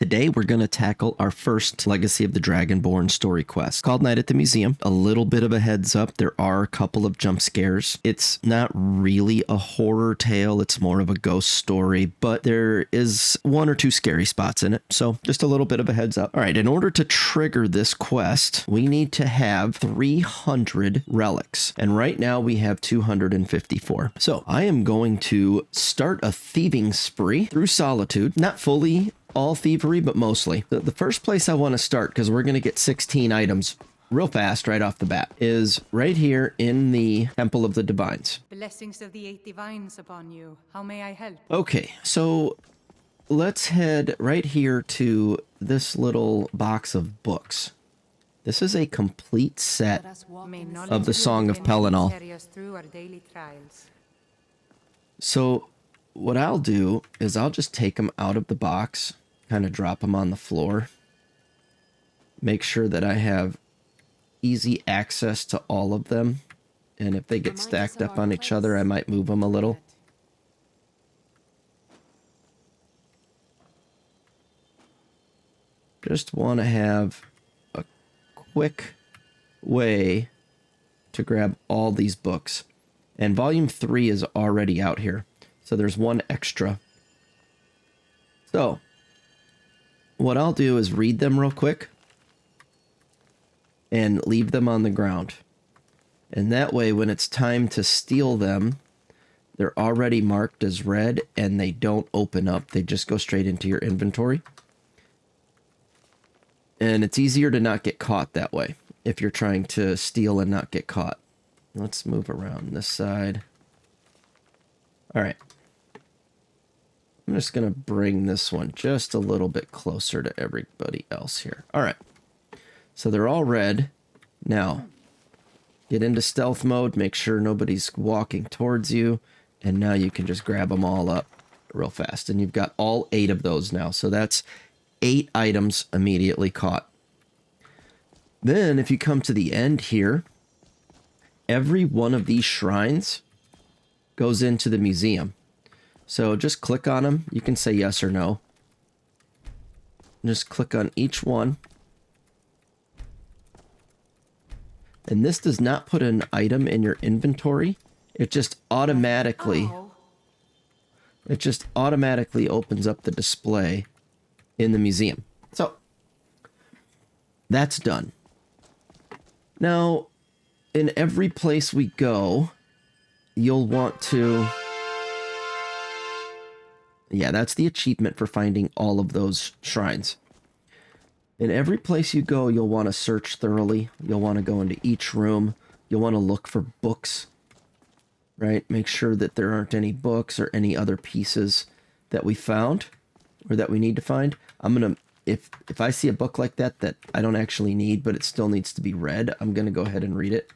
Today we're going to tackle our first Legacy of the Dragonborn story quest called Night at the Museum. A little bit of a heads up, there are a couple of jump scares. It's not really a horror tale, it's more of a ghost story, but there is one or two scary spots in it, so just a little bit of a heads up. All right, in order to trigger this quest, we need to have 300 relics, and right now we have 254. So I am going to start a thieving spree through Solitude, not fully all thievery, but mostly. The first place I want to start, because we're going to get 16 items real fast right off the bat, is right here in the Temple of the Divines. Blessings of the 8 divines upon you. How may I help? Okay, so let's head right here to this little box of books. This is a complete set of the Song of Pelennor. So what I'll do is I'll just take them out of the box, kind of drop them on the floor, make sure that I have easy access to all of them, and if they get stacked up on each other, I might move them a little. Just want to have a quick way to grab all these books. And volume 3 is already out here, so there's one extra. So what I'll do is read them real quick and leave them on the ground. And that way, when it's time to steal them, they're already marked as red and they don't open up. They just go straight into your inventory. And it's easier to not get caught that way if you're trying to steal and not get caught. Let's move around this side. All right. I'm just going to bring this one just a little bit closer to everybody else here. All right. So they're all red. Now, get into stealth mode. Make sure nobody's walking towards you. And now you can just grab them all up real fast. And you've got all 8 of those now. So that's 8 items immediately caught. Then, if you come to the end here, every one of these shrines goes into the museum. So just click on them. You can say yes or no. Just click on each one. And this does not put an item in your inventory. It just automatically opens up the display in the museum. So that's done. Now, in every place we go, you'll want to... Yeah, that's the achievement for finding all of those shrines. In every place you go, you'll want to search thoroughly. You'll want to go into each room. You'll want to look for books, right? Make sure that there aren't any books or any other pieces that we found or that we need to find. I'm going to, if I see a book like that that I don't actually need, but it still needs to be read, I'm going to go ahead and read it.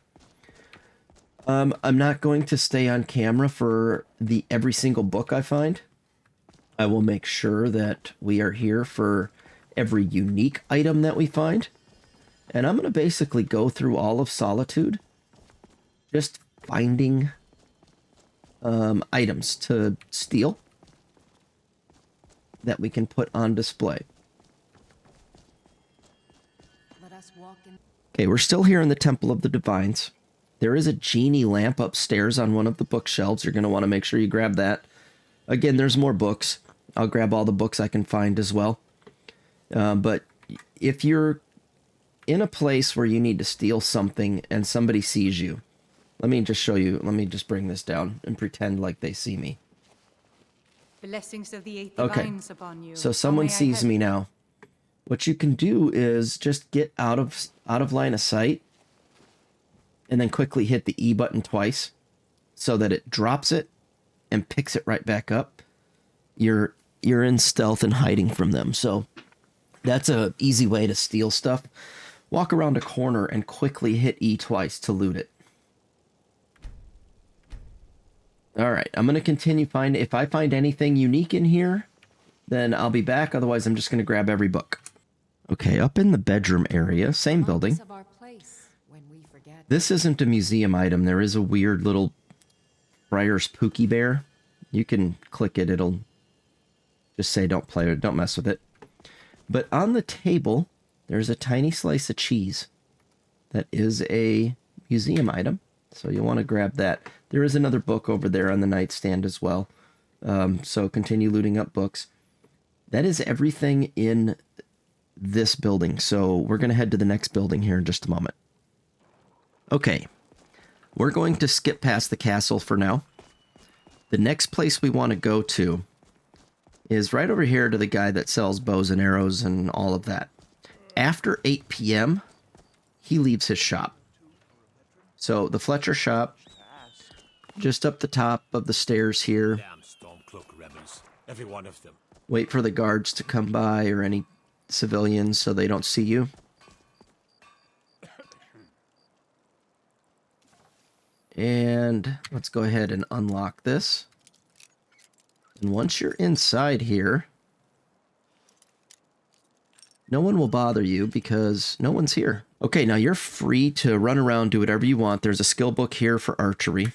I'm not going to stay on camera for every single book I find. I will make sure that we are here for every unique item that we find. And I'm going to basically go through all of Solitude, just finding items to steal that we can put on display. Okay, we're still here in the Temple of the Divines. There is a genie lamp upstairs on one of the bookshelves. You're going to want to make sure you grab that. Again, there's more books. I'll grab all the books I can find as well. But if you're in a place where you need to steal something and somebody sees you, let me just show you. Let me just bring this down and pretend like they see me. Blessings of the 8 divines upon you. So someone sees me now. What you can do is just get out of line of sight and then quickly hit the E button twice so that it drops it and picks it right back up. You're in stealth and hiding from them. So that's a easy way to steal stuff. Walk around a corner and quickly hit E twice to loot it. All right, I'm going to continue finding. If I find anything unique in here, then I'll be back. Otherwise, I'm just going to grab every book. Okay, up in the bedroom area, same building. This isn't a museum item. There is a weird little Briar's Pookie Bear. You can click it. It'll just say don't play with it, don't mess with it. But on the table, there's a tiny slice of cheese. That is a museum item, so you'll want to grab that. There is another book over there on the nightstand as well, so continue looting up books. That is everything in this building, so we're going to head to the next building here in just a moment. Okay, we're going to skip past the castle for now. The next place we want to go to is right over here to the guy that sells bows and arrows and all of that. After 8 p.m., he leaves his shop. So the Fletcher shop, just up the top of the stairs here. Damn Stormcloak rebels, every one of them. Wait for the guards to come by or any civilians so they don't see you. And let's go ahead and unlock this. And once you're inside here, no one will bother you because no one's here. Okay, now you're free to run around, do whatever you want. There's a skill book here for archery.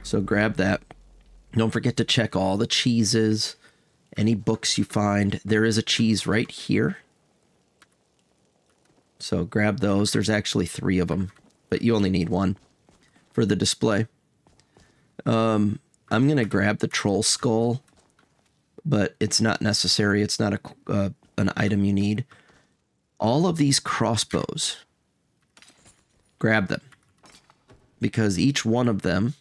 So grab that. Don't forget to check all the cheeses, any books you find. There is a cheese right here. So grab those. There's actually 3 of them, but you only need 1 for the display. I'm going to grab the troll skull, but it's not necessary. It's not an item you need. All of these crossbows, grab them, because each one of them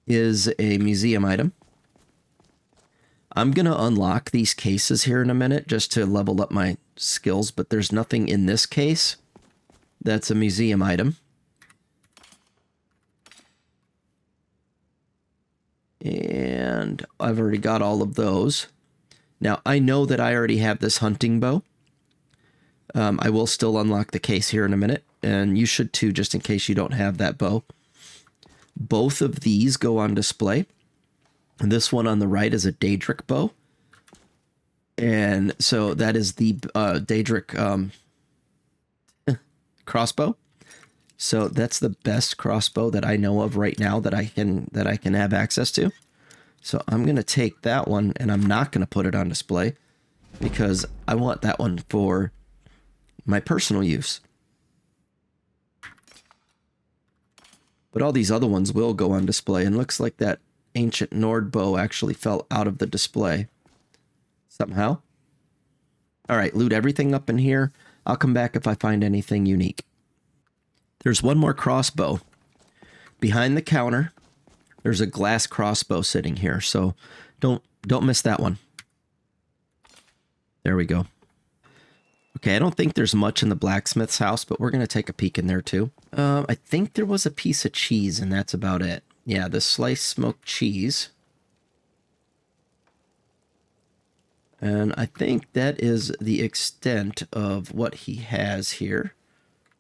is a museum item. I'm going to unlock these cases here in a minute just to level up my skills, but there's nothing in this case that's a museum item. And I've already got all of those. Now, I know that I already have this hunting bow. I will still unlock the case here in a minute, and you should too, just in case you don't have that bow. Both of these go on display. And this one on the right is a Daedric bow. And so that is the Daedric crossbow. So that's the best crossbow that I know of right now that I can have access to. So I'm going to take that one, and I'm not going to put it on display because I want that one for my personal use. But all these other ones will go on display, and looks like that ancient Nord bow actually fell out of the display somehow. All right, loot everything up in here. I'll come back if I find anything unique. There's one more crossbow. Behind the counter, there's a glass crossbow sitting here, so don't miss that one. There we go. Okay, I don't think there's much in the blacksmith's house, but we're going to take a peek in there too. I think there was a piece of cheese, and that's about it. Yeah, the sliced smoked cheese. And I think that is the extent of what he has here.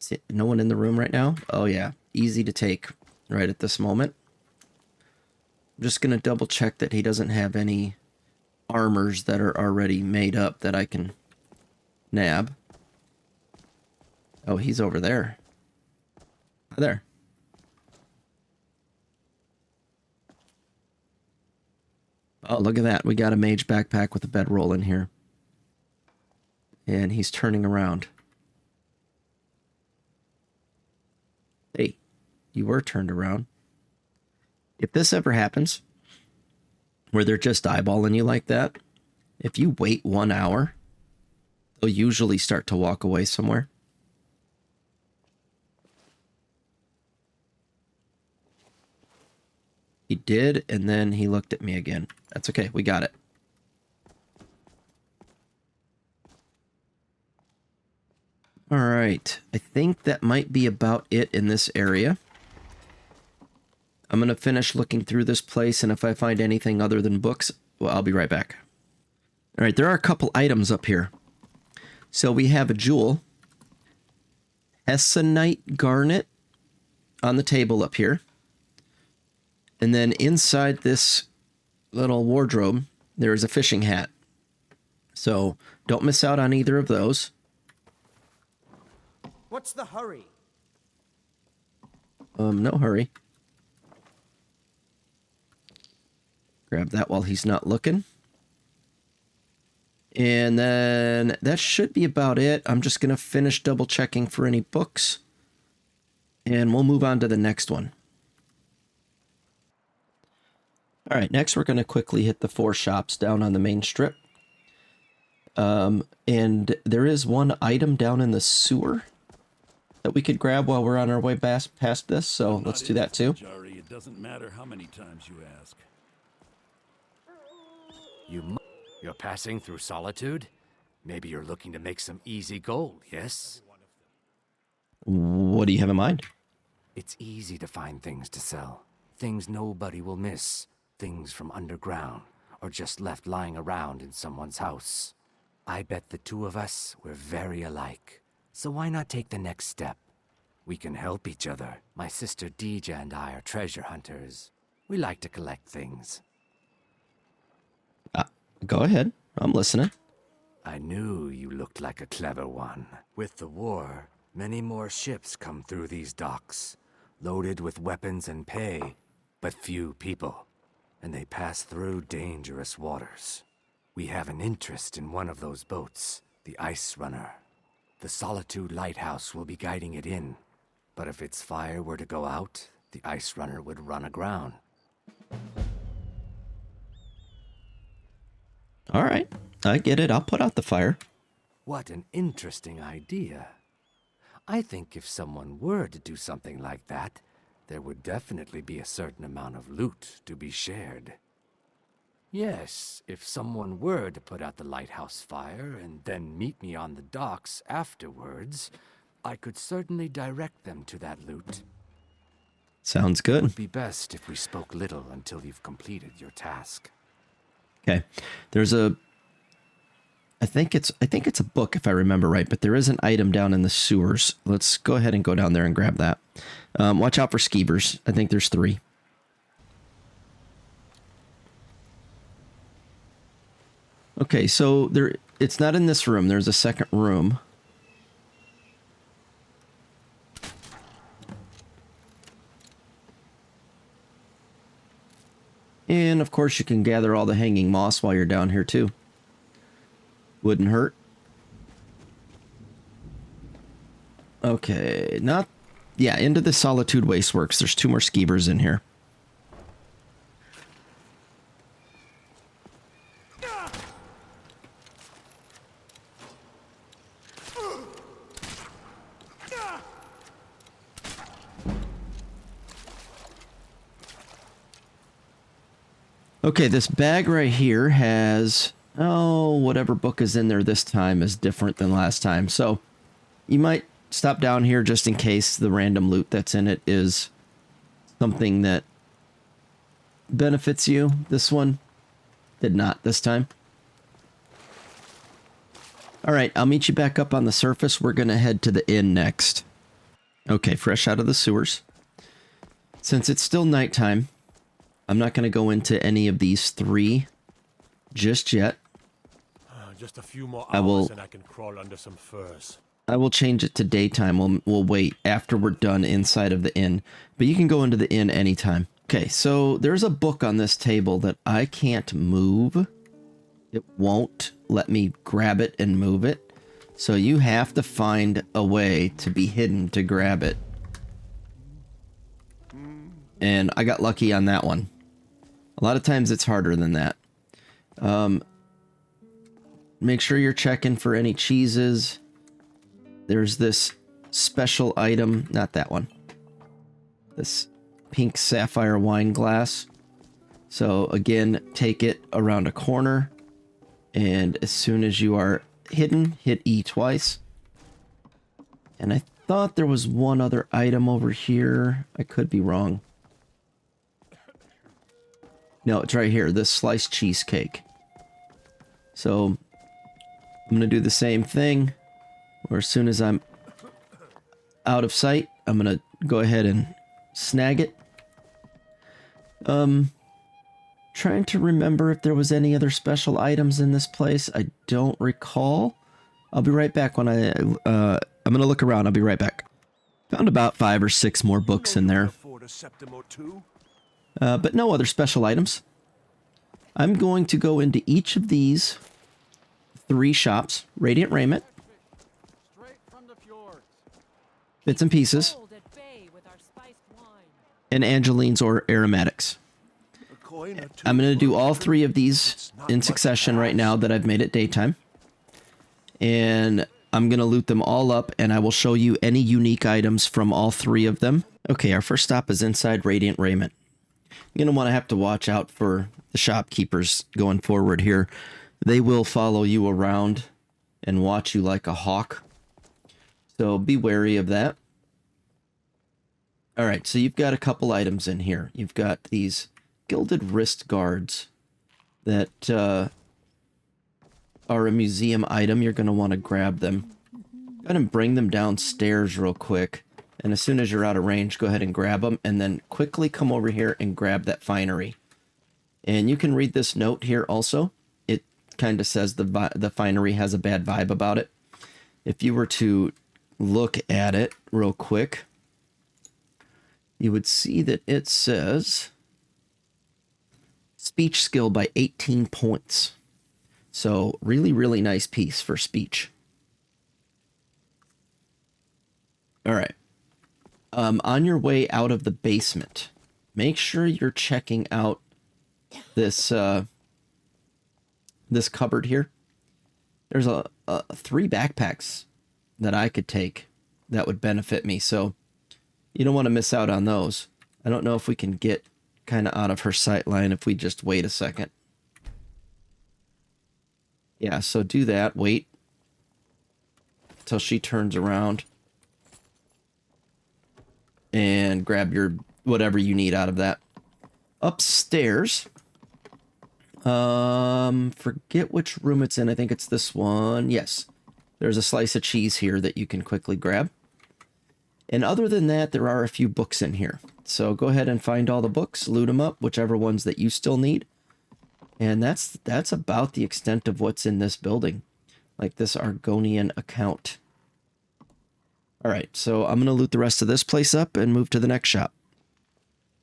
See, no one in the room right now? Oh yeah, easy to take right at this moment. I'm just going to double check that he doesn't have any armors that are already made up that I can nab. Oh, he's over there. Hi there. Oh, look at that. We got a mage backpack with a bedroll in here. And he's turning around. Hey, you were turned around. If this ever happens, where they're just eyeballing you like that, if you wait 1 hour, they'll usually start to walk away somewhere. He did, and then he looked at me again. That's okay, we got it. All right, I think that might be about it in this area. I'm going to finish looking through this place, and if I find anything other than books, well, I'll be right back. All right, there are a couple items up here. So we have a jewel, Hessonite garnet, on the table up here. And then inside this little wardrobe, there is a fishing hat. So don't miss out on either of those. What's the hurry? No hurry. Grab that while he's not looking. And then that should be about it. I'm just going to finish double checking for any books. And we'll move on to the next one. All right, next we're going to quickly hit the 4 shops down on the main strip. And there is one item down in the sewer that we could grab while we're on our way past this, so let's do that too. Jari, it doesn't matter how many times you ask. You're passing through Solitude? Maybe you're looking to make some easy gold, yes? What do you have in mind? It's easy to find things to sell. Things nobody will miss. Things from underground, or just left lying around in someone's house. I bet the two of us, we're very alike. So why not take the next step? We can help each other. My sister Deeja and I are treasure hunters. We like to collect things. Go ahead. I'm listening. I knew you looked like a clever one. With the war, many more ships come through these docks, loaded with weapons and pay, but few people. And they pass through dangerous waters. We have an interest in one of those boats, the Ice Runner. The Solitude Lighthouse will be guiding it in. But if its fire were to go out, the Ice Runner would run aground. All right, I get it. I'll put out the fire. What an interesting idea. I think if someone were to do something like that, there would definitely be a certain amount of loot to be shared. Yes, if someone were to put out the lighthouse fire and then meet me on the docks afterwards, I could certainly direct them to that loot. Sounds It good. would be best if we spoke little until you've completed your task. Okay. There's I think it's a book if I remember right, but there is an item down in the sewers. Let's go ahead and go down there and grab that. Watch out for skeevers. I think there's 3. Okay, so it's not in this room. There's a second room. And of course you can gather all the hanging moss while you're down here too. Wouldn't hurt. Okay, into the Solitude Wasteworks. There's 2 more skeevers in here. Okay, this bag right here has, whatever book is in there this time is different than last time. So you might stop down here just in case the random loot that's in it is something that benefits you. This one did not this time. All right, I'll meet you back up on the surface. We're going to head to the inn next. Okay, fresh out of the sewers. Since it's still nighttime, I'm not going to go into any of these 3 just yet. Just a few more hours and I can crawl under some furs. I will change it to daytime. We'll wait after we're done inside of the inn. But you can go into the inn anytime. Okay, so there's a book on this table that I can't move. It won't let me grab it and move it. So you have to find a way to be hidden to grab it. And I got lucky on that one. A lot of times it's harder than that. Make sure you're checking for any cheeses. There's this special item, not that one. This pink sapphire wine glass. So again, take it around a corner. And as soon as you are hidden, hit E twice. And I thought there was one other item over here. I could be wrong. No, it's right here, this sliced cheesecake. So I'm going to do the same thing, where as soon as I'm out of sight, I'm going to go ahead and snag it. Trying to remember if there was any other special items in this place. I don't recall. I'll be right back when I'm going to look around. I'll be right back. Found about 5 or 6 more books in there. But no other special items. I'm going to go into each of these 3 shops: Radiant Raiment, Bits and Pieces, and Angeline's or Aromatics. I'm going to do all 3 of these in succession right now that I've made it daytime. And I'm going to loot them all up, and I will show you any unique items from all 3 of them. Okay, our first stop is inside Radiant Raiment. You're going to have to watch out for the shopkeepers going forward here. They will follow you around and watch you like a hawk. So be wary of that. All right, so you've got a couple items in here. You've got these gilded wrist guards that are a museum item. You're going to want to grab them. Go ahead and bring them downstairs real quick. And as soon as you're out of range, go ahead and grab them. And then quickly come over here and grab that finery. And you can read this note here also. It kind of says the finery has a bad vibe about it. If you were to look at it real quick, you would see that it says speech skill by 18 points. So really, really nice piece for speech. All right. On your way out of the basement, make sure you're checking out this this cupboard here. There's 3 backpacks that I could take that would benefit me, so you don't want to miss out on those. I don't know if we can get kind of out of her sight line if we just wait a second. Yeah, so do that. Wait till she turns around and grab your whatever you need out of that. Upstairs, forget which room it's in. I think it's this one. Yes, there's a slice of cheese here that you can quickly grab. And other than that, there are a few books in here. So go ahead and find all the books, loot them up, whichever ones that you still need. And that's about the extent of what's in this building, like this Argonian account. All right, so I'm going to loot the rest of this place up and move to the next shop.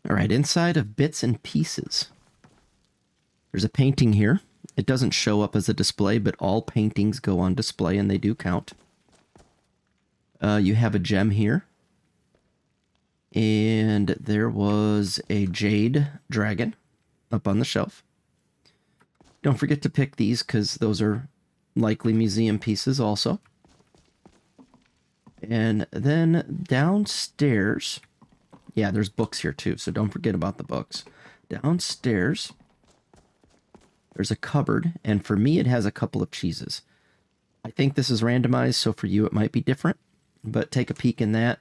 All right, inside of Bits and Pieces, there's a painting here. It doesn't show up as a display, but all paintings go on display and they do count. You have a gem here. And there was a jade dragon up on the shelf. Don't forget to pick these because those are likely museum pieces also. And then downstairs, yeah, there's books here too, so don't forget about the books. Downstairs, there's a cupboard, and for me it has a couple of cheeses. I think this is randomized, so for you it might be different, but take a peek in that.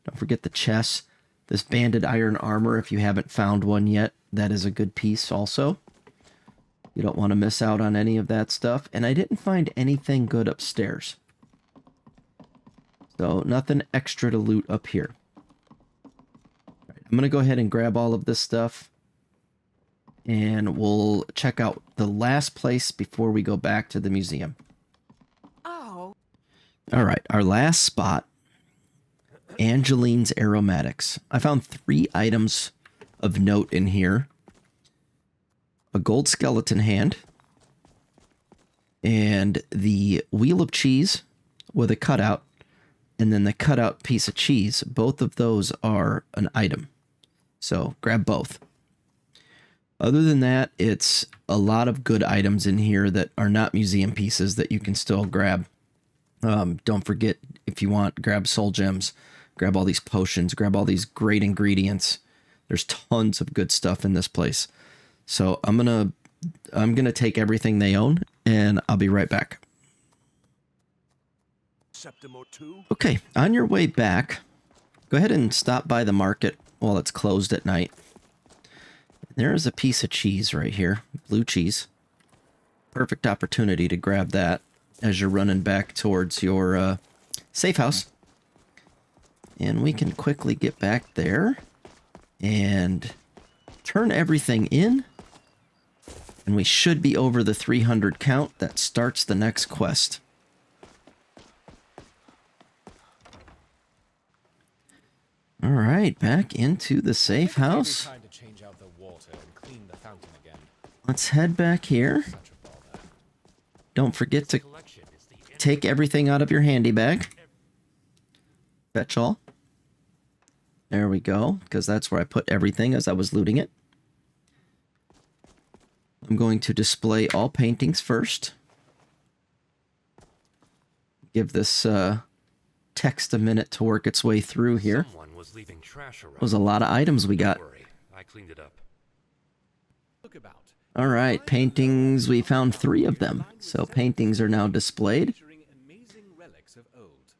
Don't forget the chest. This banded iron armor, if you haven't found one yet, that is a good piece also. You don't want to miss out on any of that stuff. And I didn't find anything good upstairs. So nothing extra to loot up here. All right, I'm going to go ahead and grab all of this stuff. And we'll check out the last place before we go back to the museum. Oh. All right, our last spot. Angeline's Aromatics. I found 3 items of note in here. A gold skeleton hand. And the wheel of cheese with a cutout. And then the cutout piece of cheese. Both of those are an item. So grab both. Other than that, it's a lot of good items in here that are not museum pieces that you can still grab. Don't forget, if you want, grab soul gems. Grab all these potions, grab all these great ingredients. There's tons of good stuff in this place. So I'm gonna take everything they own, and I'll be right back. Okay, on your way back, go ahead and stop by the market while it's closed at night. There is a piece of cheese right here, blue cheese. Perfect opportunity to grab that as you're running back towards your safe house. And we can quickly get back there and turn everything in. And we should be over the 300 count that starts the next quest. All right, back into the safe house. Let's head back here. don't forget to take everything out of your handy bag. Fetch all. There we go, because that's where I put everything as I was looting it. I'm going to display all paintings first. Give this text a minute to work its way through here. Someone was leaving trash around. Was a lot of items we got. Don't worry, I cleaned it up. Look about. All right, paintings, we found 3 of them. So paintings are now displayed. Amazing relics of old.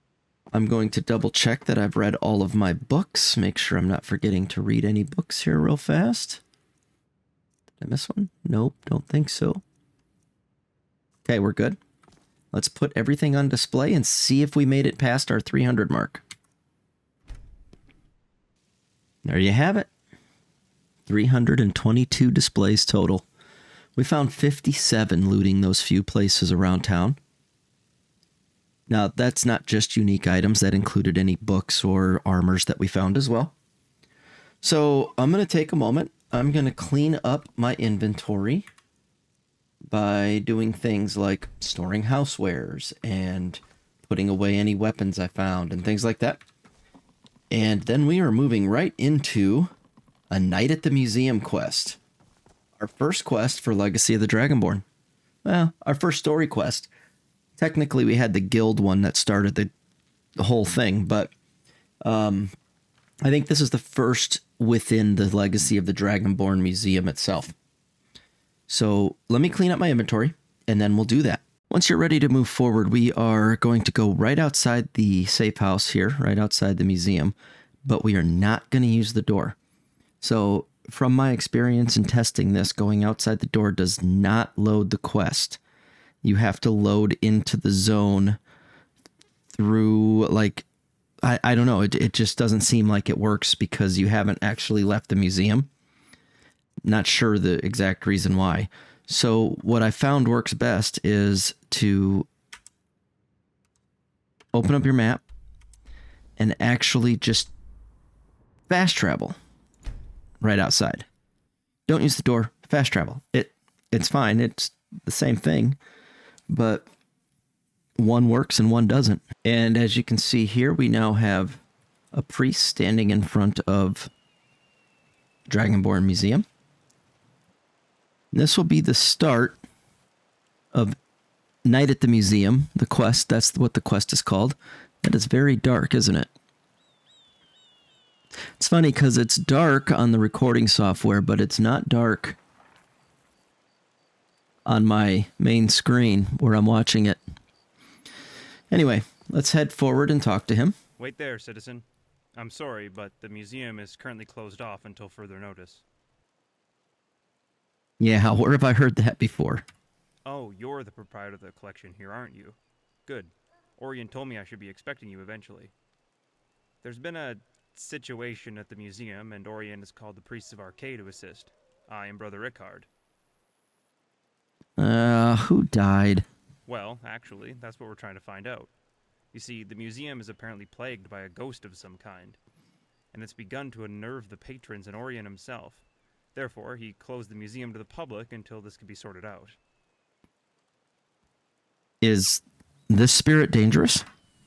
I'm going to double check that I've read all of my books. Make sure I'm not forgetting to read any books here real fast. Did I miss one? Nope, don't think so. Okay, we're good. Let's put everything on display and see if we made it past our 300 mark. There you have it. 322 displays total. We found 57 looting those few places around town. Now, that's not just unique items. That included any books or armors that we found as well. So I'm going to take a moment. I'm going to clean up my inventory by doing things like storing housewares and putting away any weapons I found and things like that. And then we are moving right into a night at the museum quest. Our first quest for Legacy of the Dragonborn. Well, our first story quest. Technically, we had the guild one that started the whole thing, but I think this is the first within the Legacy of the Dragonborn museum itself. So let me clean up my inventory, and then we'll do that. Once you're ready to move forward, we are going to go right outside the safe house here, right outside the museum, but we are not going to use the door. So from my experience in testing this, going outside the door does not load the quest. You have to load into the zone through, like, I don't know, it just doesn't seem like it works because you haven't actually left the museum. Not sure the exact reason why. So what I found works best is to open up your map and actually just fast travel right outside. Don't use the door, fast travel. It's fine, it's the same thing, but one works and one doesn't. And as you can see here, we now have a priest standing in front of Dragonborn Museum. This will be the start of Night at the Museum, the quest. That's what the quest is called. That is very dark, isn't it? It's funny because it's dark on the recording software, but it's not dark on my main screen where I'm watching it. Anyway, let's head forward and talk to him. Wait there, citizen. I'm sorry, but the museum is currently closed off until further notice. Yeah, where have I heard that before? Oh, you're the proprietor of the collection here, aren't you? Good. Orion told me I should be expecting you eventually. There's been a situation at the museum, and Orion has called the priests of Arcade to assist. I am Brother Rickard. Who died? Well, actually, that's what we're trying to find out. You see, the museum is apparently plagued by a ghost of some kind, and it's begun to unnerve the patrons and Orion himself. Therefore, he closed the museum to the public until this could be sorted out. Is this spirit dangerous?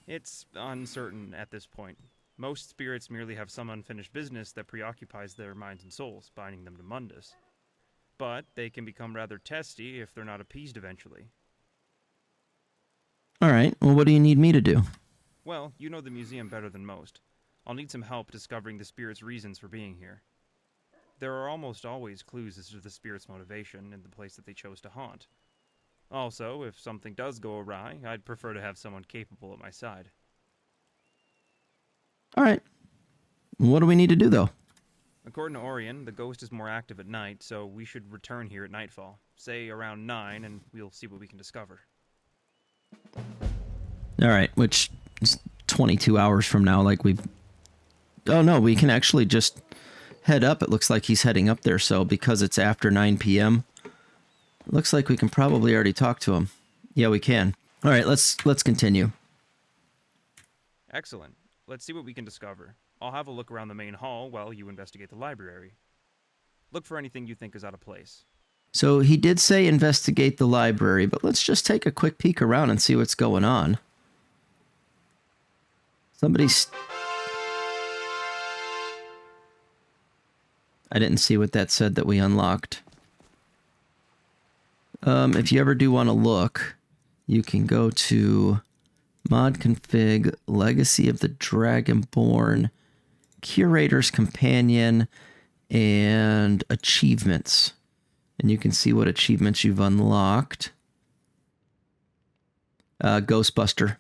It's uncertain at this point. Most spirits merely have some unfinished business that preoccupies their minds and souls, binding them to Mundus. But they can become rather testy if they're not appeased eventually. Alright, well what do you need me to do? Well, you know the museum better than most. I'll need some help discovering the spirit's reasons for being here. There are almost always clues as to the spirit's motivation in the place that they chose to haunt. Also, if something does go awry, I'd prefer to have someone capable at my side. Alright. What do we need to do, though? According to Orion, the ghost is more active at night, so we should return here at nightfall. Say around 9, and we'll see what we can discover. Alright, which is 22 hours from now, like we've... Oh no, we can actually just head up. It looks like he's heading up there, so because it's after 9 p.m., looks like we can probably already talk to him. Yeah, we can. Alright, let's continue. Excellent. Let's see what we can discover. I'll have a look around the main hall while you investigate the library. Look for anything you think is out of place. So he did say investigate the library, but let's just take a quick peek around and see what's going on. Somebody's... I didn't see what that said that we unlocked. If you ever do want to look, you can go to mod config, Legacy of the Dragonborn, Curator's Companion, and Achievements. And you can see what achievements you've unlocked. Ghostbuster.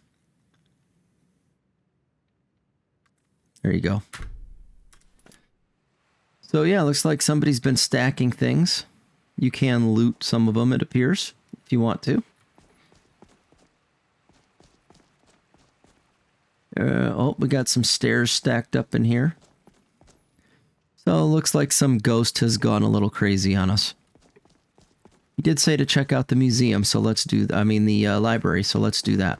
There you go. So yeah, looks like somebody's been stacking things. You can loot some of them, it appears, if you want to. Oh, we got some stairs stacked up in here. So it looks like some ghost has gone a little crazy on us. He did say to check out the museum, so let's do... I mean, the library, so let's do that.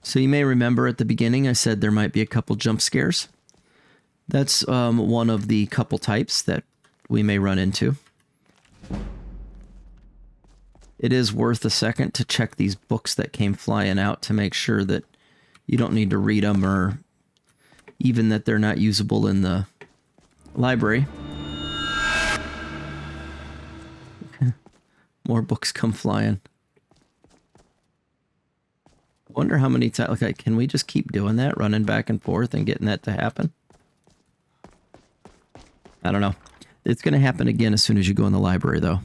So you may remember at the beginning I said there might be a couple jump scares. That's one of the couple types that we may run into. It is worth a second to check these books that came flying out to make sure that you don't need to read them, or even that they're not usable in the library. More books come flying. I wonder how many times... Okay, can we just keep doing that? Running back and forth and getting that to happen? I don't know. It's going to happen again as soon as you go in the library, though.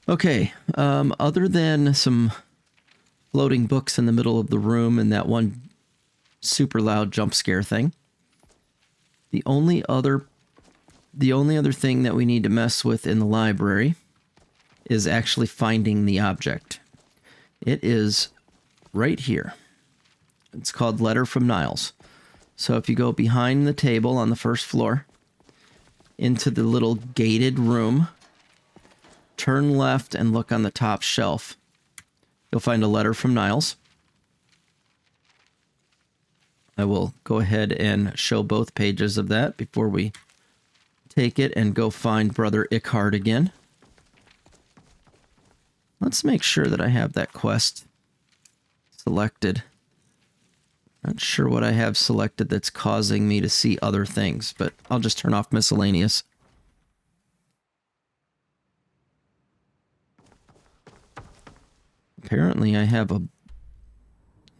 Okay, other than some floating books in the middle of the room and that one super loud jump scare thing, the only other thing that we need to mess with in the library is actually finding the object. It is right here. It's called Letter from Niles. So if you go behind the table on the first floor into the little gated room, turn left and look on the top shelf, you'll find a letter from Niles. I will go ahead and show both pages of that before we take it and go find Brother Ickhard again. Let's make sure that I have that quest selected. Not sure what I have selected that's causing me to see other things, but I'll just turn off miscellaneous. Apparently I have a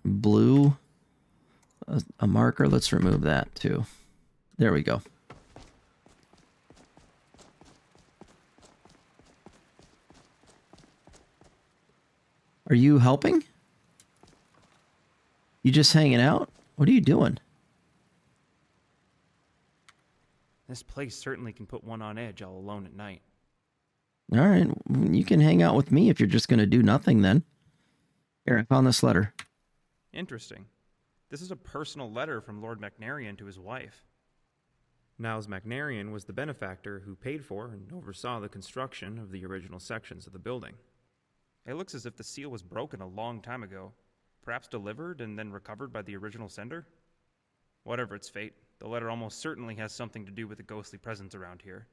blue, a marker. Let's remove that too. There we go. Are you helping? You just hanging out? What are you doing? This place certainly can put one on edge all alone at night. All right, you can hang out with me if you're just going to do nothing then. Here, I found this letter. Interesting. This is a personal letter from Lord Macnarian to his wife. Niles Macnarian was the benefactor who paid for and oversaw the construction of the original sections of the building. It looks as if the seal was broken a long time ago, perhaps delivered and then recovered by the original sender? Whatever its fate, the letter almost certainly has something to do with the ghostly presence around here.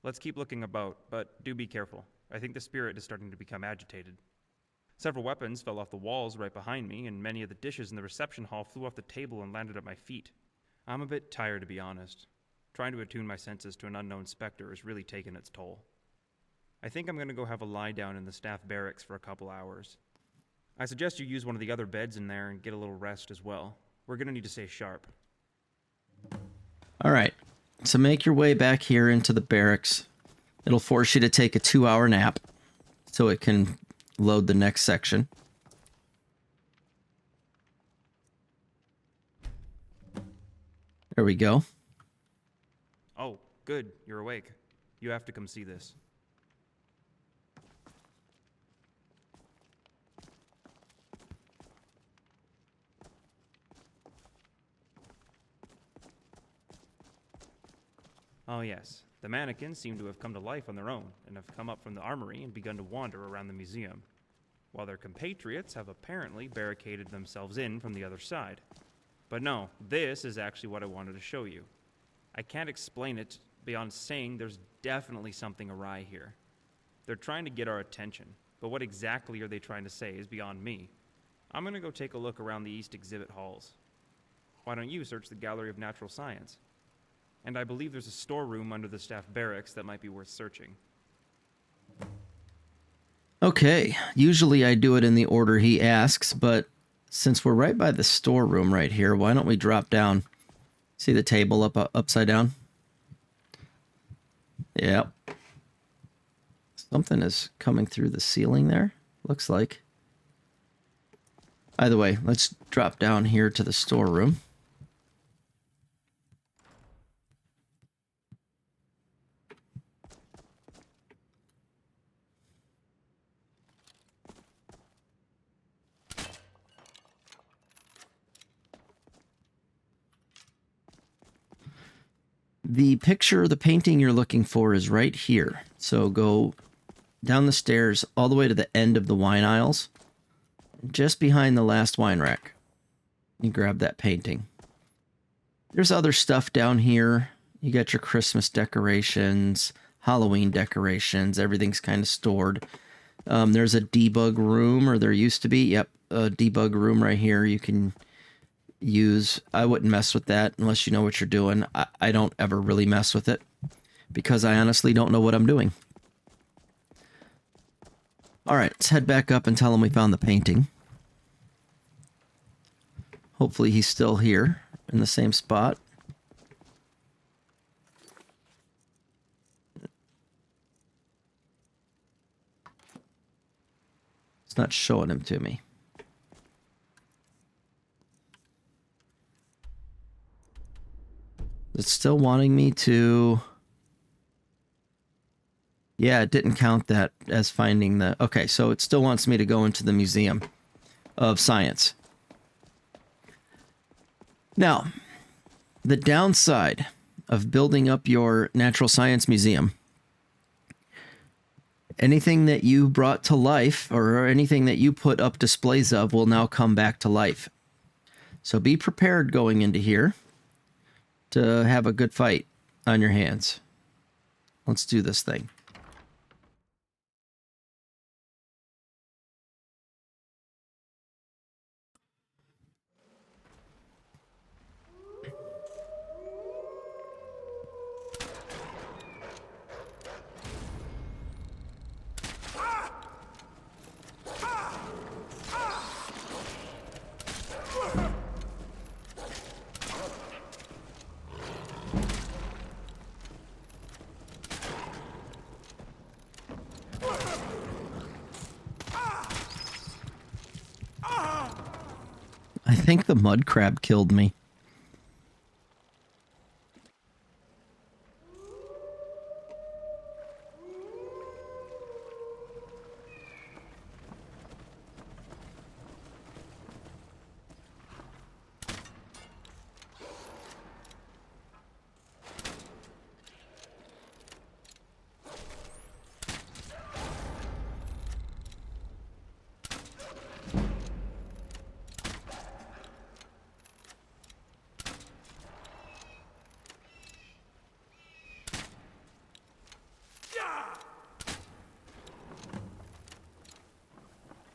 Let's keep looking about, but do be careful. I think the spirit is starting to become agitated. Several weapons fell off the walls right behind me, and many of the dishes in the reception hall flew off the table and landed at my feet. I'm a bit tired, to be honest. Trying to attune my senses to an unknown specter has really taken its toll. I think I'm going to go have a lie down in the staff barracks for a couple hours. I suggest you use one of the other beds in there and get a little rest as well. We're going to need to stay sharp. All right. So make your way back here into the barracks. It'll force you to take a 2-hour nap so it can load the next section. There we go. Oh, good. You're awake. You have to come see this. Oh yes, the mannequins seem to have come to life on their own, and have come up from the armory and begun to wander around the museum, while their compatriots have apparently barricaded themselves in from the other side. But no, this is actually what I wanted to show you. I can't explain it beyond saying there's definitely something awry here. They're trying to get our attention, but what exactly are they trying to say is beyond me. I'm gonna go take a look around the East exhibit halls. Why don't you search the Gallery of Natural Science? And I believe there's a storeroom under the staff barracks that might be worth searching. Okay, usually I do it in the order he asks, but since we're right by the storeroom right here, why don't we drop down? See the table upside down? Yep. Something is coming through the ceiling there, looks like. Either way, let's drop down here to the storeroom. The picture, the painting you're looking for is right here. So go down the stairs all the way to the end of the wine aisles, just behind the last wine rack. You grab that painting. There's other stuff down here. You got your Christmas decorations, Halloween decorations. Everything's kind of stored. There's a debug room, or there used to be. Yep, a debug room right here. You can use. I wouldn't mess with that unless you know what you're doing. I don't ever really mess with it because I honestly don't know what I'm doing. All right, let's head back up and tell him we found the painting. Hopefully he's still here in the same spot. It's not showing him to me. It's still wanting me to... Yeah, it didn't count that as finding the... Okay, so it still wants me to go into the Museum of Science. Now, the downside of building up your natural science museum, anything that you brought to life or anything that you put up displays of will now come back to life. So be prepared going into here to have a good fight on your hands. Let's do this thing. I think the mud crab killed me.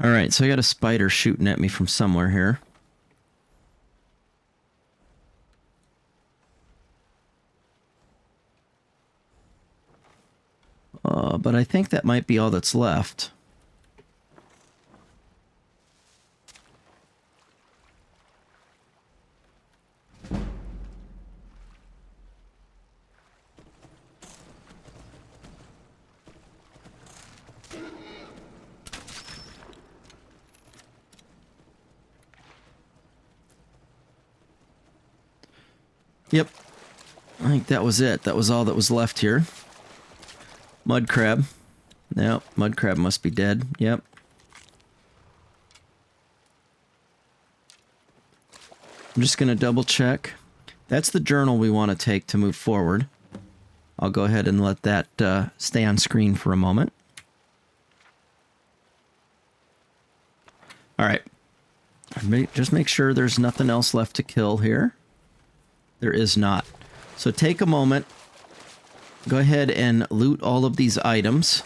Alright, so I got a spider shooting at me from somewhere here. But I think that might be all that's left. Yep. I think that was it. That was all that was left here. Mud crab. No, mud crab must be dead. Yep. I'm just going to double check. That's the journal we want to take to move forward. I'll go ahead and let that stay on screen for a moment. All right. Just make sure there's nothing else left to kill here. There is not. So take a moment. Go ahead and loot all of these items.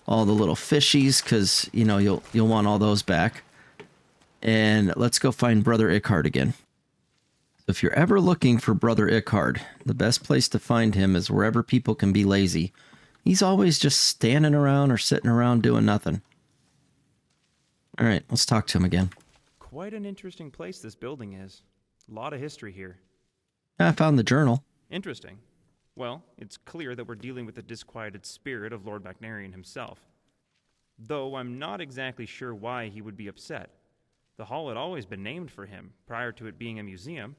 All the little fishies, because, you know, you'll want all those back. And let's go find Brother Ickard again. If you're ever looking for Brother Ickard, the best place to find him is wherever people can be lazy. He's always just standing around or sitting around doing nothing. All right, let's talk to him again. Quite an interesting place this building is. A lot of history here. I found the journal. Interesting. Well, it's clear that we're dealing with the disquieted spirit of Lord Macnarian himself. Though I'm not exactly sure why he would be upset. The hall had always been named for him, prior to it being a museum.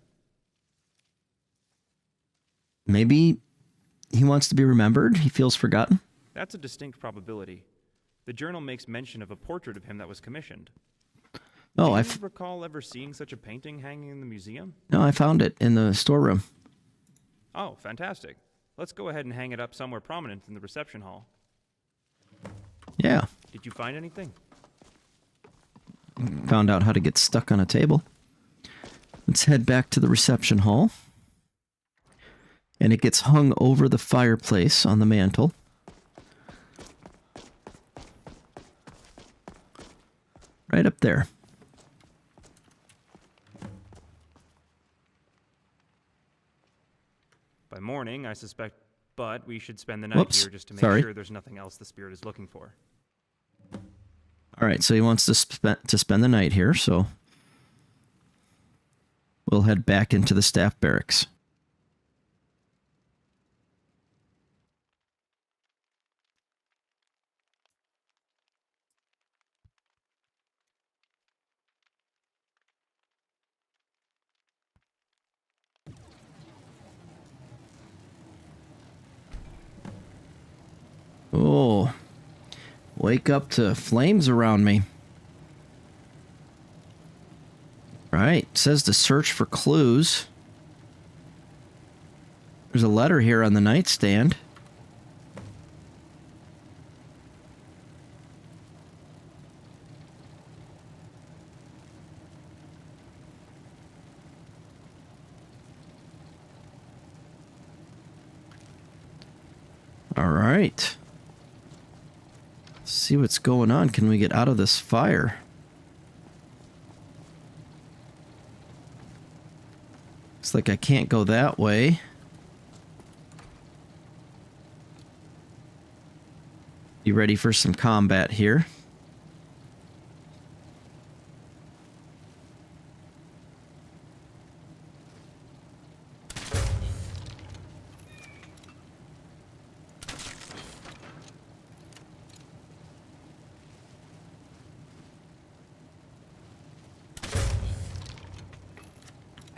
Maybe he wants to be remembered? He feels forgotten? That's a distinct probability. The journal makes mention of a portrait of him that was commissioned. Oh, Do you recall ever seeing such a painting hanging in the museum? No, I found it in the storeroom. Oh, fantastic. Let's go ahead and hang it up somewhere prominent in the reception hall. Yeah. Did you find anything? Found out how to get stuck on a table. Let's head back to the reception hall. And it gets hung over the fireplace on the mantle. Right up there. By morning, I suspect, but we should spend the night here just to make sure there's nothing else the spirit is looking for. All right, so he wants to spend the night here, so we'll head back into the staff barracks. Oh, wake up to flames around me. Right, it says to search for clues. There's a letter here on the nightstand. All right. Let's see what's going on. Can we get out of this fire? Looks like I can't go that way. You ready for some combat here?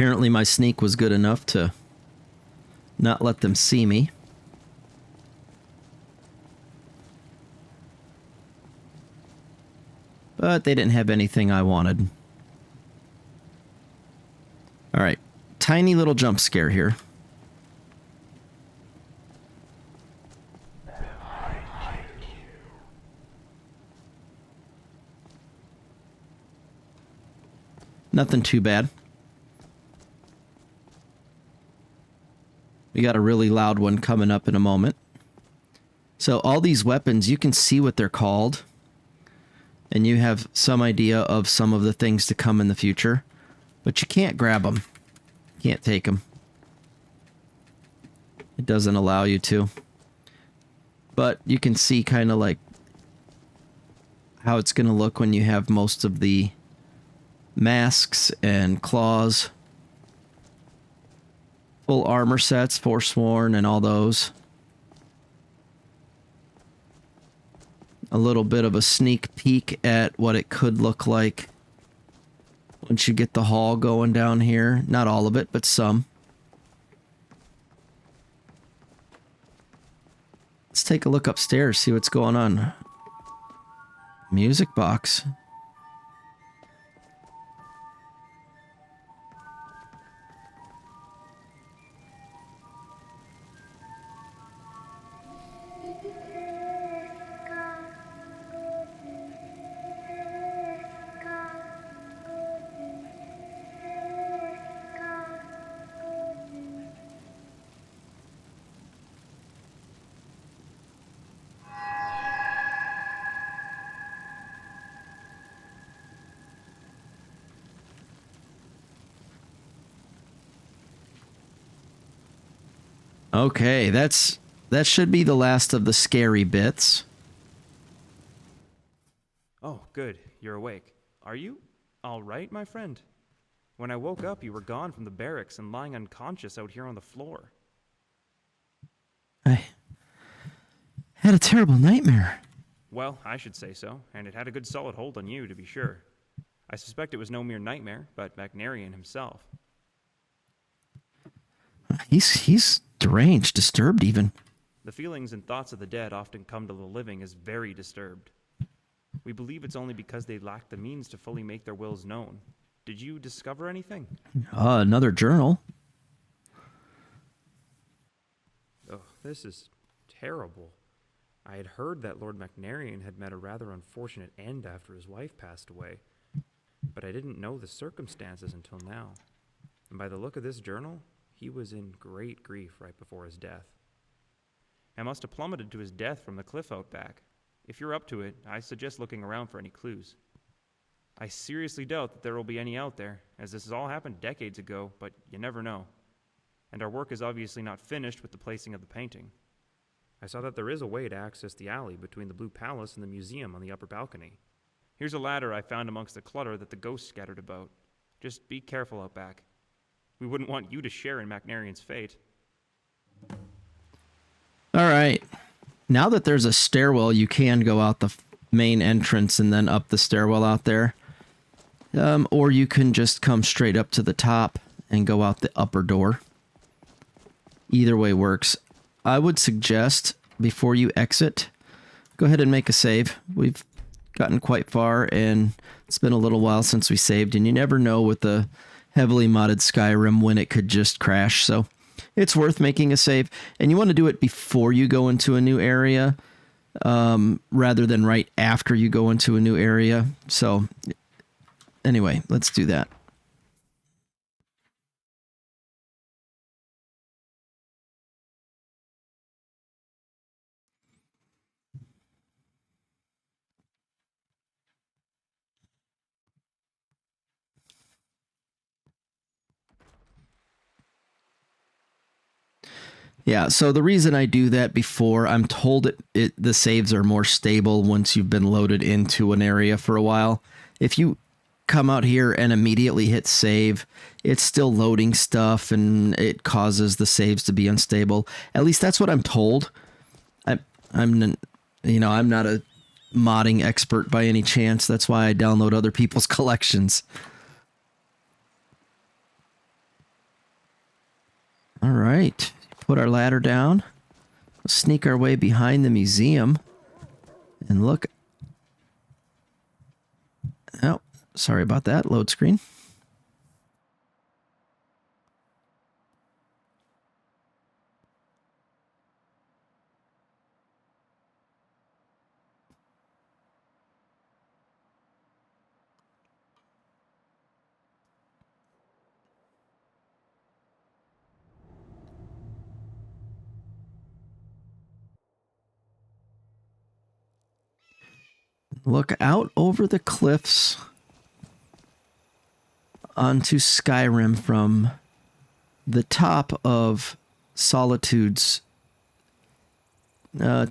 Apparently my sneak was good enough to not let them see me. But they didn't have anything I wanted. Alright, tiny little jump scare here. Nothing too bad. We got a really loud one coming up in a moment. So all these weapons, you can see what they're called. And you have some idea of some of the things to come in the future. But you can't grab them. Can't take them. It doesn't allow you to. But you can see kind of like how it's going to look when you have most of the masks and claws. Full armor sets, Forsworn, and all those. A little bit of a sneak peek at what it could look like once you get the hall going down here. Not all of it, but some. Let's take a look upstairs, see what's going on. Music box. Okay, that should be the last of the scary bits. Oh, good. You're awake. Are you all right, my friend? When I woke up, you were gone from the barracks and lying unconscious out here on the floor. I had a terrible nightmare. Well, I should say so, and it had a good solid hold on you, to be sure. I suspect it was no mere nightmare, but Magnarian himself. He's deranged, disturbed even. The feelings and thoughts of the dead often come to the living as very disturbed. We believe it's only because they lack the means to fully make their wills known. Did you discover anything? Another journal. Oh, this is terrible. I had heard that Lord Magnarian had met a rather unfortunate end after his wife passed away, but I didn't know the circumstances until now. And by the look of this journal, he was in great grief right before his death. I must have plummeted to his death from the cliff out back. If you're up to it, I suggest looking around for any clues. I seriously doubt that there will be any out there, as this has all happened decades ago, but you never know. And our work is obviously not finished with the placing of the painting. I saw that there is a way to access the alley between the Blue Palace and the museum on the upper balcony. Here's a ladder I found amongst the clutter that the ghosts scattered about. Just be careful out back. We wouldn't want you to share in Magnarian's fate. All right. Now that there's a stairwell, you can go out the main entrance and then up the stairwell out there. Or you can just come straight up to the top and go out the upper door. Either way works. I would suggest, before you exit, go ahead and make a save. We've gotten quite far, and it's been a little while since we saved, and you never know with the heavily modded Skyrim when it could just crash, so it's worth making a save. And you want to do it before you go into a new area, rather than right after you go into a new area. So anyway, let's do that. Yeah, so the reason I do that before, I'm told the saves are more stable once you've been loaded into an area for a while. If you come out here and immediately hit save, it's still loading stuff and it causes the saves to be unstable. At least that's what I'm told. I'm not a modding expert by any chance. That's why I download other people's collections. All right. Put our ladder down, sneak our way behind the museum, and look. Oh, sorry about that. Load screen. Look out over the cliffs onto Skyrim from the top of Solitude's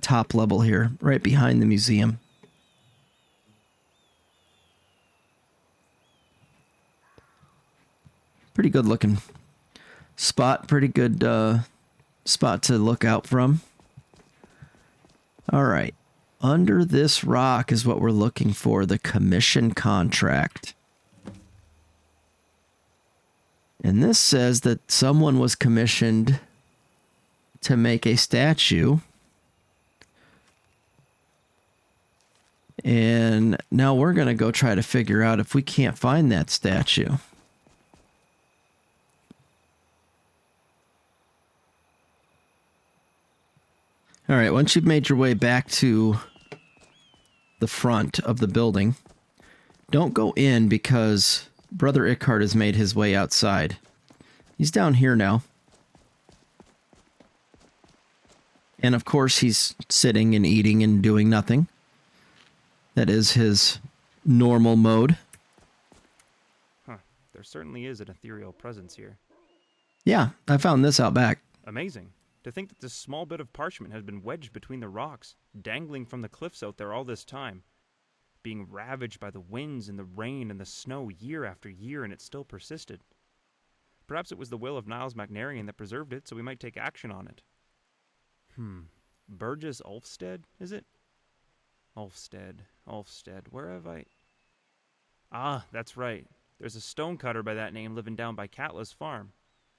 top level here, right behind the museum. Pretty good looking spot, pretty good spot to look out from. All right. Under this rock is what we're looking for, the commission contract. And this says that someone was commissioned to make a statue. And now we're going to go try to figure out if we can't find that statue. All right, once you've made your way back to the front of the building, don't go in because Brother Ickhart has made his way outside. He's down here now. And of course, he's sitting and eating and doing nothing. That is his normal mode. Huh. There certainly is an ethereal presence here. Yeah, I found this out back. Amazing. To think that this small bit of parchment has been wedged between the rocks, dangling from the cliffs out there all this time, being ravaged by the winds and the rain and the snow year after year, and it still persisted. Perhaps it was the will of Niles Macnarian that preserved it, so we might take action on it. Burgess Ulfstead, is it? Ulfstead, where have I... Ah, that's right. There's a stonecutter by that name living down by Catla's farm.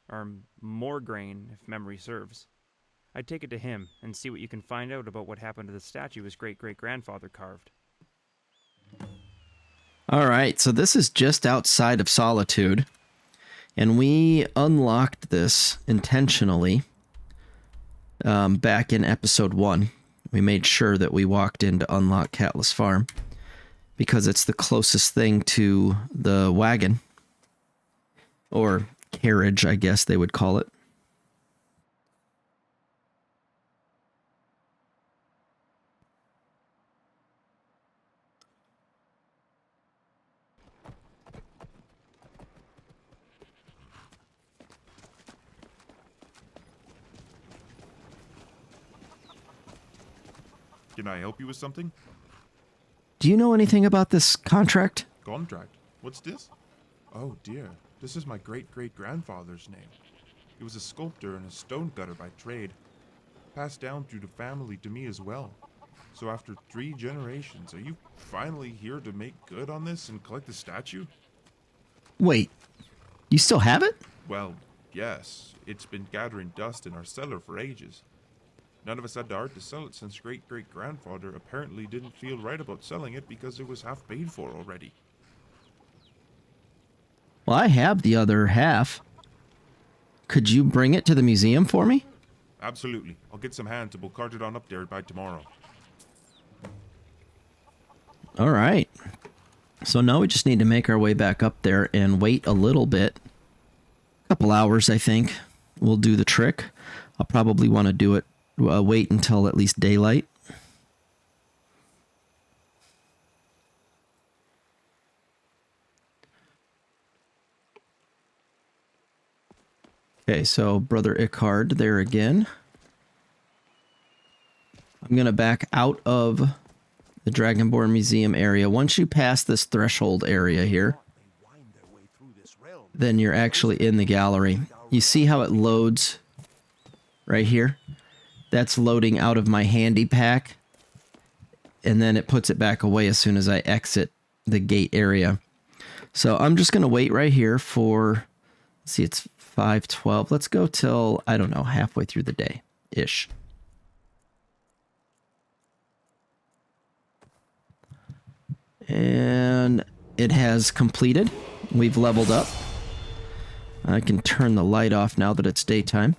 Or Morgraine, if memory serves. I'd take it to him and see what you can find out about what happened to the statue his great-great-grandfather carved. Alright, so this is just outside of Solitude. And we unlocked this intentionally back in episode 1. We made sure that we walked in to unlock Catla's farm because it's the closest thing to the wagon. Or carriage, I guess they would call it. Can I help you with something? Do you know anything about this contract? Contract? What's this? Oh dear, this is my great-great-grandfather's name. He was a sculptor and a stonecutter by trade. Passed down through the family to me as well. So after 3 generations, are you finally here to make good on this and collect the statue? Wait, you still have it? Well, yes. It's been gathering dust in our cellar for ages. None of us had the heart to sell it since great-great-grandfather apparently didn't feel right about selling it because it was half paid for already. Well, I have the other half. Could you bring it to the museum for me? Absolutely. I'll get some hands and we'll cart it on up there by tomorrow. All right. So now we just need to make our way back up there and wait a little bit. A couple hours, I think, will do the trick. I'll probably want to do it, wait until at least daylight. Okay, so Brother Ickard there again. I'm going to back out of the Dragonborn Museum area. Once you pass this threshold area here, then you're actually in the gallery. You see how it loads right here? That's loading out of my handy pack, and then it puts it back away as soon as I exit the gate area. So I'm just going to wait right here for, let's see, it's 5:12. Let's go till, I don't know, halfway through the day-ish. And it has completed. We've leveled up. I can turn the light off now that it's daytime.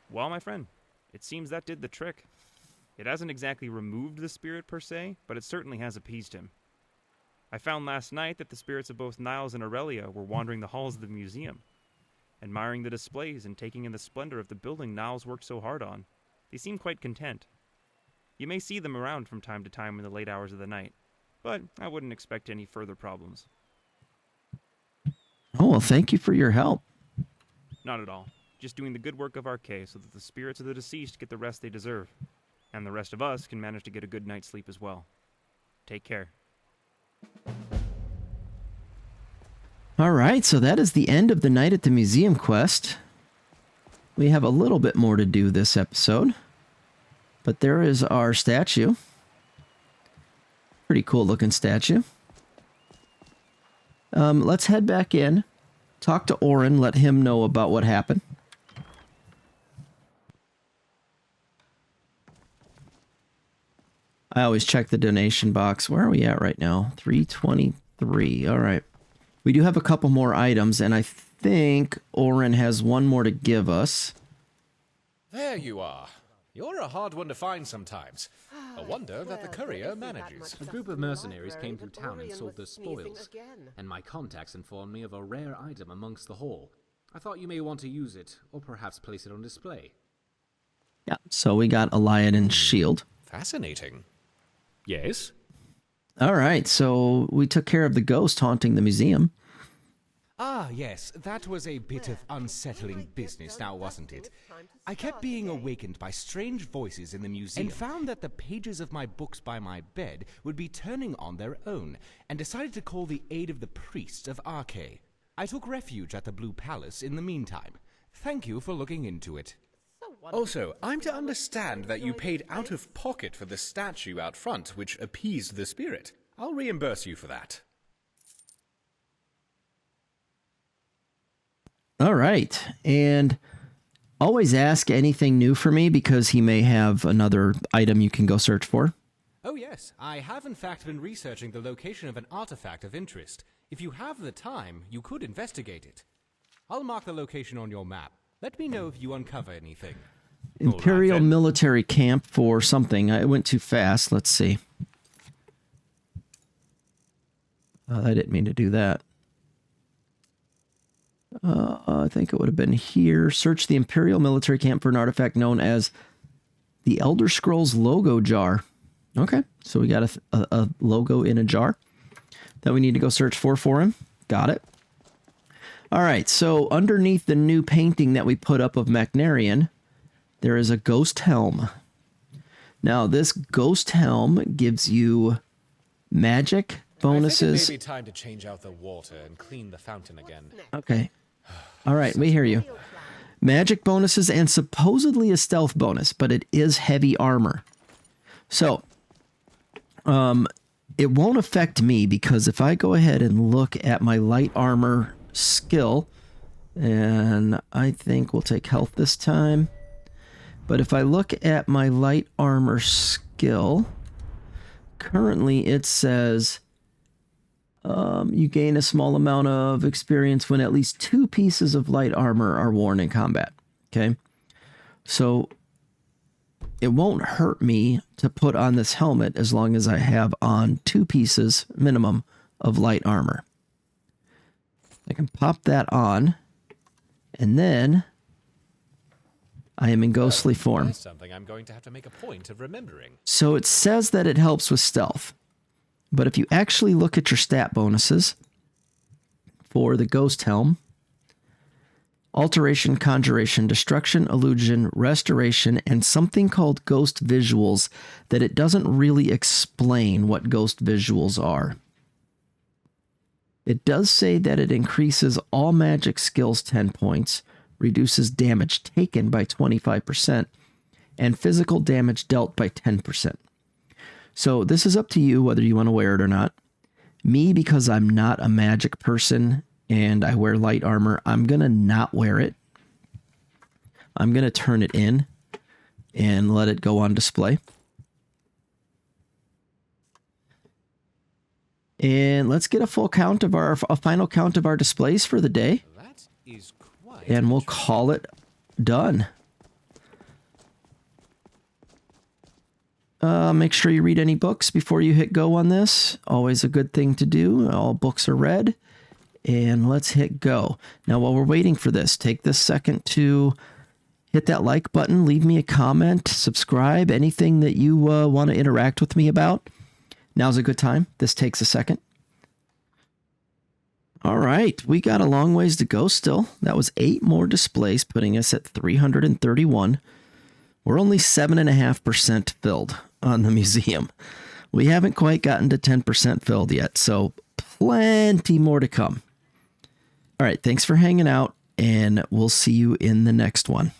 Well, my friend, it seems that did the trick. It hasn't exactly removed the spirit per se, but it certainly has appeased him. I found last night that the spirits of both Niles and Aurelia were wandering the halls of the museum, admiring the displays and taking in the splendor of the building Niles worked so hard on. They seem quite content. You may see them around from time to time in the late hours of the night, but I wouldn't expect any further problems. Oh, well, thank you for your help. Not at all. Just doing the good work of Arcay so that the spirits of the deceased get the rest they deserve, and the rest of us can manage to get a good night's sleep as well. Take care. All right, so that is the end of the night at the museum quest. We have a little bit more to do this episode, but there is our statue. Pretty cool looking statue. Let's head back in, talk to Orin, let him know about what happened. I always check the donation box. Where are we at right now? 323. All right. We do have a couple more items, and I think Orin has one more to give us. There you are. You're a hard one to find sometimes. A wonder that the courier manages. A group of mercenaries came through town and sold their spoils, and my contacts informed me of a rare item amongst the haul. I thought you may want to use it, or perhaps place it on display. Yeah, so we got Eliaden's shield. Fascinating. Yes? All right, so we took care of the ghost haunting the museum. Ah, yes, that was a bit of unsettling business now, wasn't it? I kept being awakened by strange voices in the museum and found that the pages of my books by my bed would be turning on their own, and decided to call the aid of the priests of Arche. I took refuge at the Blue Palace in the meantime. Thank you for looking into it. Also, I'm to understand that you paid out of pocket for the statue out front, which appeased the spirit. I'll reimburse you for that. All right. And always ask anything new for me, because he may have another item you can go search for. Oh yes, I have in fact been researching the location of an artifact of interest. If you have the time, you could investigate it. I'll mark the location on your map. Let me know if you uncover anything. Imperial military camp for something. I went too fast. Let's see. I didn't mean to do that. I think it would have been here. Search the Imperial military camp for an artifact known as the Elder Scrolls logo jar. Okay, so we got a logo in a jar that we need to go search for him. Got it. All right, so underneath the new painting that we put up of Macnarian, there is a ghost helm. Now, this ghost helm gives you magic bonuses. I think it may be time to change out the water and clean the fountain again. Okay. All right, we hear you. Magic bonuses and supposedly a stealth bonus, but it is heavy armor. So, it won't affect me, because if I go ahead and look at my light armor skill, and I think we'll take health this time. But if I look at my light armor skill, currently it says you gain a small amount of experience when at least 2 pieces of light armor are worn in combat. Okay, so it won't hurt me to put on this helmet as long as I have on 2 pieces minimum of light armor. I can pop that on, and then I am in ghostly form. That's something I'm going to have to make a point of remembering. So it says that it helps with stealth, but if you actually look at your stat bonuses for the ghost helm, alteration, conjuration, destruction, illusion, restoration, and something called ghost visuals, that it doesn't really explain what ghost visuals are. It does say that it increases all magic skills 10 points, reduces damage taken by 25%, and physical damage dealt by 10%. So this is up to you whether you want to wear it or not. Me, because I'm not a magic person and I wear light armor, I'm going to not wear it. I'm going to turn it in and let it go on display. And let's get a full count of a final count of our displays for the day. That is quite and we'll call it done. Make sure you read any books before you hit go on this. Always a good thing to do. All books are read. And let's hit go. Now, while we're waiting for this, take this second to hit that like button. Leave me a comment. Subscribe. Anything that you want to interact with me about. Now's a good time. This takes a second. All right. We got a long ways to go still. That was 8 more displays, putting us at 331. We're only 7.5% filled on the museum. We haven't quite gotten to 10% filled yet, so plenty more to come. All right, thanks for hanging out, and we'll see you in the next one.